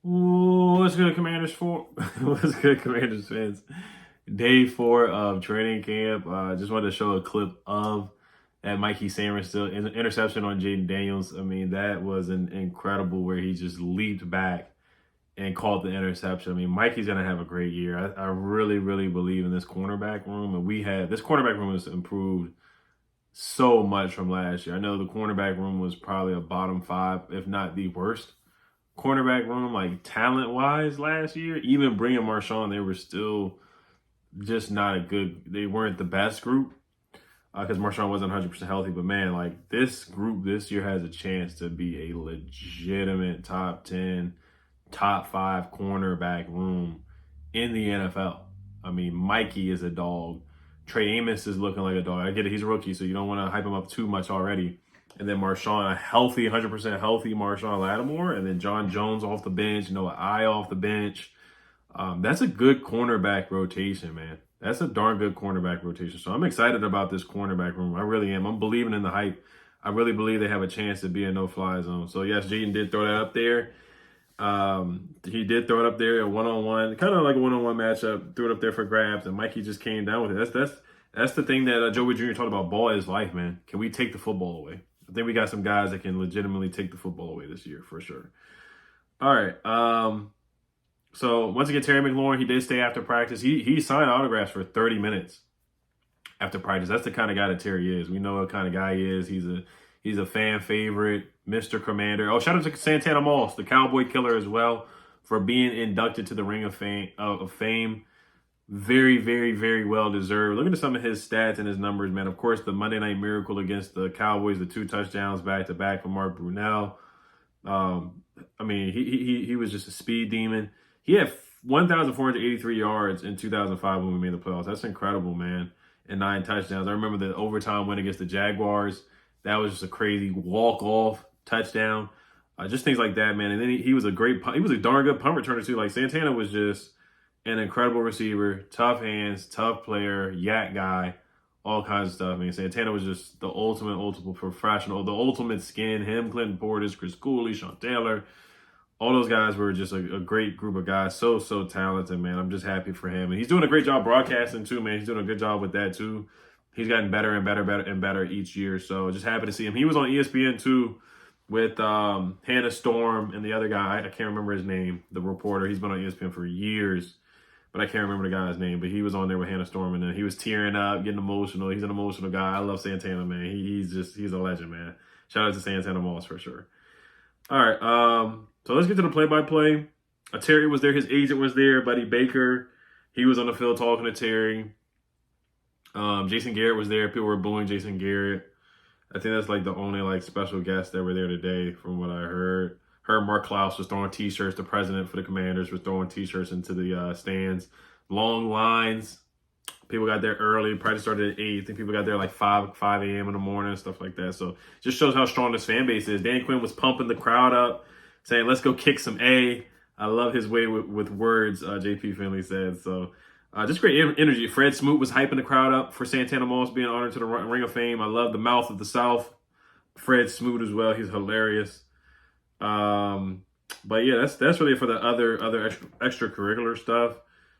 Ooh, what's good, Commanders? What's good, Commanders fans? Day 4 of training camp. Just wanted to show a clip of that Mikey Sainristril interception on Jaden Daniels. I mean, that was an incredible where he just leaped back and caught the interception. I mean, Mikey's gonna have a great year. I really, really believe in this cornerback room, and this cornerback room has improved so much from last year. I know the cornerback room was probably a bottom 5, if not the worst cornerback room, like talent wise last year. Even bringing Marshawn, they were still just not a good. They weren't the best group because Marshawn wasn't 100% healthy. But man, like this group this year has a chance to be a legitimate top 10, top 5 cornerback room in the NFL. I mean, Mikey is a dog. Trey Amos is looking like a dog. I get it, he's a rookie, so you don't want to hype him up too much already. And then Marshawn, a healthy, 100% healthy Marshawn Lattimore. And then John Jones off the bench, Noah I off the bench. That's a good cornerback rotation, man. That's a darn good cornerback rotation. So I'm excited about this cornerback room. I really am. I'm believing in the hype. I really believe they have a chance to be a no-fly zone. So, yes, Jaden did throw that up there. He did throw it up there, a one-on-one, kind of like a one-on-one matchup, threw it up there for grabs, and Mikey just came down with it. That's the thing that Joey Jr. talked about. Ball is life, man. Can we take the football away? I think we got some guys that can legitimately take the football away this year for sure. All right. So once again, Terry McLaurin, he did stay after practice. He signed autographs for 30 minutes after practice. That's the kind of guy that Terry is. We know what kind of guy he is. He's a fan favorite, Mr. Commander. Oh, shout out to Santana Moss, the Cowboy Killer as well, for being inducted to the Ring of Fame. Very, very, very well deserved. Look at some of his stats and his numbers, man. Of course, the Monday Night Miracle against the Cowboys, the 2 touchdowns back to back from Mark Brunell. I mean, he was just a speed demon. He had 1,483 yards in 2005 when we made the playoffs. That's incredible, man. And 9 touchdowns. I remember the overtime win against the Jaguars. That was just a crazy walk-off touchdown. Just things like that, man. And then he was a darn good punt returner too. Like Santana was just an incredible receiver, tough hands, tough player, yak guy, all kinds of stuff. I mean, Santana was just the ultimate professional, the ultimate skin. Him, Clinton Portis, Chris Cooley, Sean Taylor, all those guys were just a great group of guys. So talented, man. I'm just happy for him. And he's doing a great job broadcasting too, man. He's doing a good job with that too. He's gotten better and better each year. So just happy to see him. He was on ESPN too with Hannah Storm and the other guy. I can't remember his name, the reporter. He's been on ESPN for years, but I can't remember the guy's name. But he was on there with Hannah Storm, and then he was tearing up, getting emotional. He's an emotional guy. I love Santana, man. He's a legend, man. Shout out to Santana Moss for sure. All right, so let's get to the play-by-play. Terry was there. His agent was there, Buddy Baker. He was on the field talking to Terry. Jason Garrett was there. People were booing Jason Garrett. I think that's like the only like special guests that were there today, from what I heard. Mark Klaus was throwing T-shirts. The president for the Commanders was throwing T-shirts into the stands. Long lines. People got there early. Practice started at 8. I think people got there like 5 a.m. in the morning, stuff like that. So just shows how strong this fan base is. Danny Quinn was pumping the crowd up, saying, "Let's go kick some A." I love his way with words, JP Finley said. So just great energy. Fred Smoot was hyping the crowd up for Santana Moss being honored to the Ring of Fame. I love the mouth of the South. Fred Smoot as well. He's hilarious. But yeah, that's really for the other extracurricular stuff.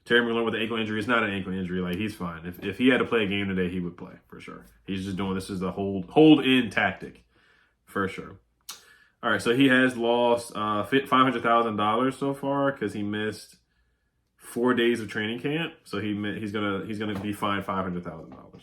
Terry McLaurin with the ankle injury. It's not an ankle injury. Like, he's fine. If he had to play a game today, he would play for sure. He's just doing this as a hold in tactic for sure. All right, so he has lost $500,000 so far because he missed 4 days of training camp. So he's gonna be fined $500,000.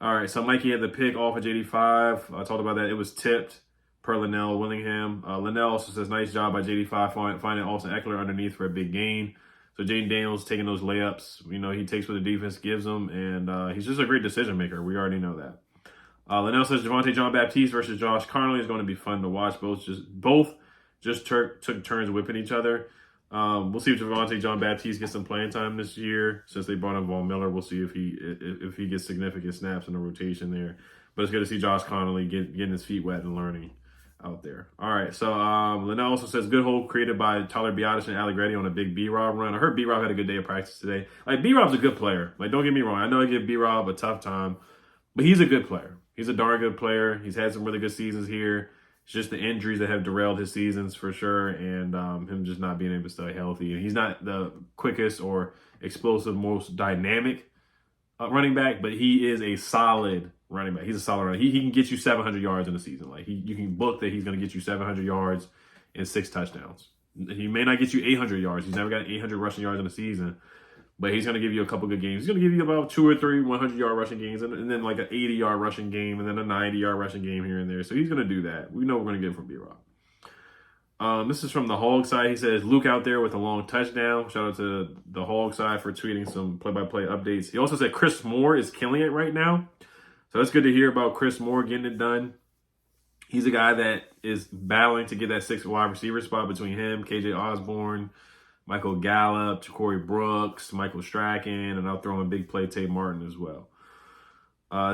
All right, so Mikey had the pick off of JD5. I talked about that. It was tipped per Linnell Willingham. Linnell also says, "Nice job by JD5 finding Austin Eckler underneath for a big gain." So Jaden Daniels taking those layups. He takes what the defense gives him, and he's just a great decision maker. We already know that. Linnell says Javonte Jean-Baptiste versus Josh Connolly is going to be fun to watch. Both just took turns whipping each other. We'll see if Javonte Jean-Baptiste gets some playing time this year. Since they brought in Von Miller, we'll see if he gets significant snaps in the rotation there. But it's good to see Josh Connolly getting his feet wet and learning out there. All right, so Linnell also says good hold created by Tyler Biadasz and Allegretti on a big B-Rob run. I heard B-Rob had a good day of practice today. Like, B-Rob's a good player. Like, don't get me wrong. I know I give B-Rob a tough time, but he's a good player. He's a darn good player. He's had some really good seasons here. It's just the injuries that have derailed his seasons for sure, and him just not being able to stay healthy. And he's not the quickest or explosive, most dynamic running back, but he is a solid running back. He's a solid running. He can get you 700 yards in a season. Like you can book that he's going to get you 700 yards and 6 touchdowns. He may not get you 800 yards. He's never got 800 rushing yards in a season, but he's going to give you a couple good games. He's going to give you about 2 or 3 100-yard rushing games, and then like an 80-yard rushing game, and then a 90-yard rushing game here and there. So he's going to do that. We know we're going to get from B-Rob. This is from the Hog side. He says, Luke out there with a long touchdown. Shout out to the Hog side for tweeting some play-by-play updates. He also said Chris Moore is killing it right now. So that's good to hear about Chris Moore getting it done. He's a guy that is battling to get that 6th wide receiver spot between him, KJ Osborne, Michael Gallup, Ja'Cory Brooks, Michael Strachan, and I'll throw in big play Tate Martin as well.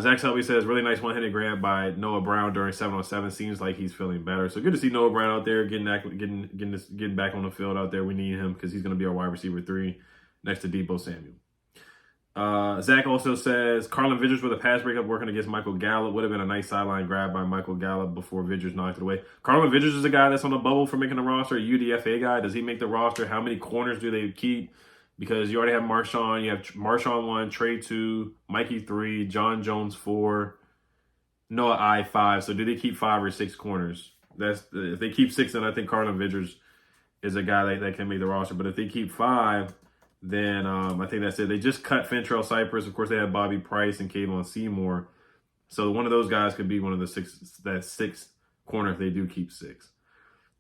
Zach Selby says, really nice one-handed grab by Noah Brown during 7-on-7. Seems like he's feeling better. So good to see Noah Brown out there getting back on the field out there. We need him because he's going to be our wide receiver 3 next to Deebo Samuel. Zach also says, Carlin Vidgers with a pass breakup working against Michael Gallup. Would have been a nice sideline grab by Michael Gallup before Vidgers knocked it away. Carlin Vidgers is a guy that's on the bubble for making the roster, a UDFA guy. Does he make the roster? How many corners do they keep? Because you already have Marshawn. You have Marshawn 1, Trey 2, Mikey 3, John Jones 4, Noah I 5. So do they keep 5 or 6 corners? If they keep 6, then I think Carlin Vidgers is a guy that can make the roster. But if they keep 5, then I think that's it. They just cut Fentrell Cypress. Of course, they have Bobby Price and Kayvon Seymour. So one of those guys could be one of the 6th corner if they do keep 6.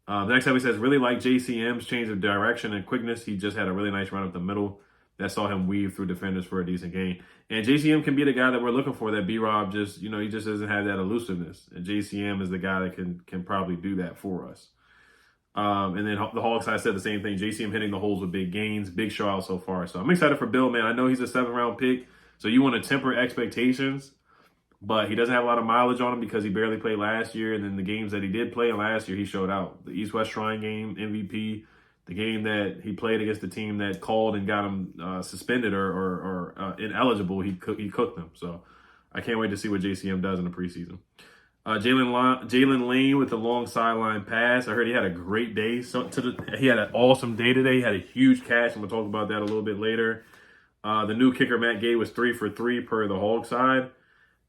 The next time he says, really like JCM's change of direction and quickness. He just had a really nice run up the middle that saw him weave through defenders for a decent gain. And JCM can be the guy that we're looking for, that B-Rob just, he just doesn't have that elusiveness. And JCM is the guy that can probably do that for us. And then the Hawks side said the same thing. JCM hitting the holes with big gains, big show out so far. So I'm excited for Bill, man. I know he's a 7th-round pick, so you want to temper expectations, but he doesn't have a lot of mileage on him because he barely played last year. And then the games that he did play in last year, he showed out. The East-West Shrine game, MVP, the game that he played against the team that called and got him suspended or ineligible, he cooked them. So I can't wait to see what JCM does in the preseason. Jaylin Lane with the long sideline pass. I heard he had a great day. He had an awesome day today. He had a huge catch, and we'll talk about that a little bit later. The new kicker, Matt Gay, was 3 for 3 per the Hog side.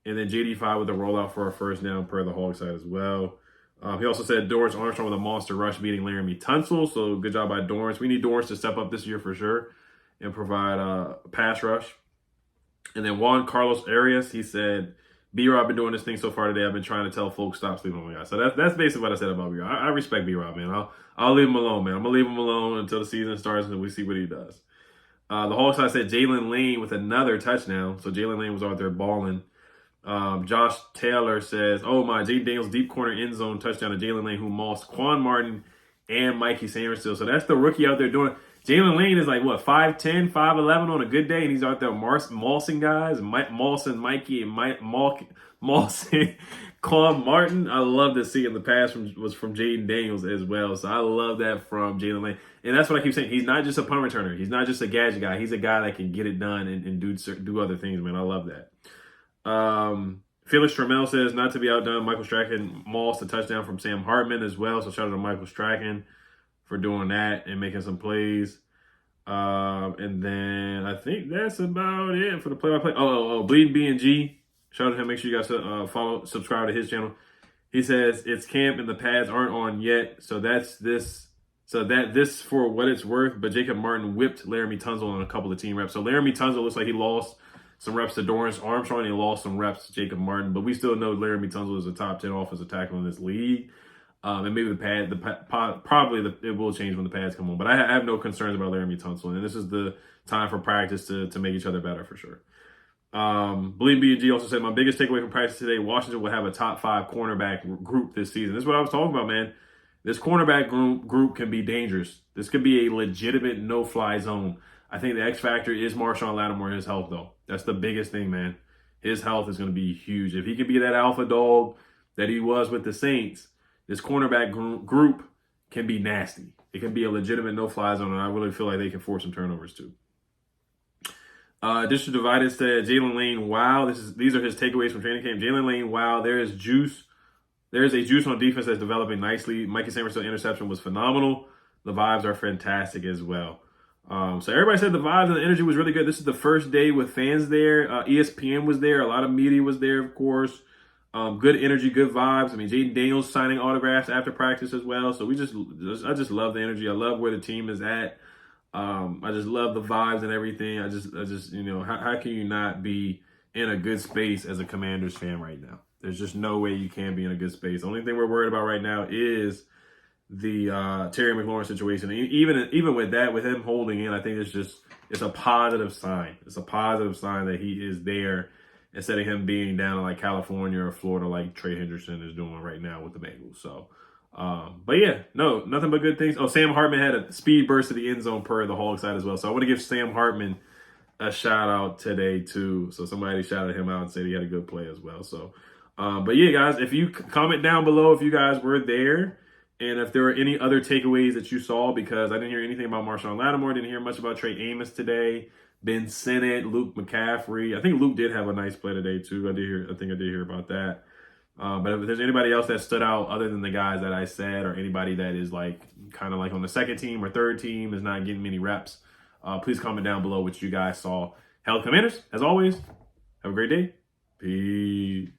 And then JD5 with a rollout for a first down per the Hog side as well. He also said Dorrance Armstrong with a monster rush beating Laramie Tunsil. So good job by Dorrance. We need Dorrance to step up this year for sure and provide a pass rush. And then Juan Carlos Arias, he said, B-Rob been doing this thing so far today. I've been trying to tell folks stop sleeping on my guy. So that's basically what I said about B-Rob. I respect B-Rob, man. I'll leave him alone, man. I'm gonna leave him alone until the season starts and we see what he does. The Hawks side said Jaylin Lane with another touchdown. So Jaylin Lane was out there balling. Josh Taylor says, "Oh my, Jaden Daniels deep corner end zone touchdown to Jaylin Lane, who mossed Quan Martin and Mikey Sainristril." So that's the rookie out there doing it. Jaylin Lane is like, what, 5'10", 5'11" on a good day, and he's out there mossing guys, mossing Mikey and mossing Quan Martin. I love to see it. The pass was from Jaden Daniels as well, so I love that from Jaylin Lane. And that's what I keep saying. He's not just a punt returner. He's not just a gadget guy. He's a guy that can get it done and do other things, man. I love that. Felix Trammell says, not to be outdone, Michael Strachan mossed a touchdown from Sam Hartman as well, so shout out to Michael Strachan for doing that and making some plays. And then I think that's about it for the play-by-play. Bleeding B&G. Shout out to him. Make sure you guys subscribe to his channel. He says it's camp and the pads aren't on yet. So this for what it's worth. But Jacob Martin whipped Laramie Tunsil on a couple of team reps. So Laramie Tunsil looks like he lost some reps to Dorrance Armstrong and he lost some reps to Jacob Martin. But we still know Laramie Tunsil is a top 10 offensive tackle in this league. And maybe it will change when the pads come on. But I have no concerns about Laramie Tunsil. And this is the time for practice to make each other better for sure. Bleed B&G also said, my biggest takeaway from practice today, Washington will have a top 5 cornerback group this season. This is what I was talking about, man. This cornerback group can be dangerous. This could be a legitimate no-fly zone. I think the X factor is Marshawn Lattimore and his health, though. That's the biggest thing, man. His health is going to be huge. If he can be that alpha dog that he was with the Saints, this cornerback group can be nasty. It can be a legitimate no-fly zone, and I really feel like they can force some turnovers, too. District Divided said Jaylin Lane, wow. These are his takeaways from training camp. Jaylin Lane, wow. There is juice. There is a juice on defense that's developing nicely. Mikey Sainristril interception was phenomenal. The vibes are fantastic as well. So everybody said the vibes and the energy was really good. This is the first day with fans there. ESPN was there. A lot of media was there, of course. Good energy, good vibes. I mean, Jaden Daniels signing autographs after practice as well. So I just love the energy. I love where the team is at. I just love the vibes and everything. I just, how can you not be in a good space as a Commanders fan right now? There's just no way you can be in a good space. The only thing we're worried about right now is the Terry McLaurin situation. And even with that, with him holding in, I think it's a positive sign. It's a positive sign that he is there instead of him being down in like California or Florida like Trey Hendrickson is doing right now with the Bengals. So, but yeah, no, nothing but good things. Oh, Sam Hartman had a speed burst to the end zone per the Hog side as well. So I want to give Sam Hartman a shout out today too. So somebody shouted him out and said he had a good play as well. So, but yeah, guys, if you comment down below if you guys were there and if there were any other takeaways that you saw, because I didn't hear anything about Marshawn Lattimore, didn't hear much about Trey Amos today, Ben Sinnott, Luke McCaffrey. I think Luke did have a nice play today too. I think I did hear about that. But if there's anybody else that stood out other than the guys that I said, or anybody that is like kind of like on the second team or third team is not getting many reps, please comment down below what you guys saw. Hell, Commanders, as always, have a great day. Peace.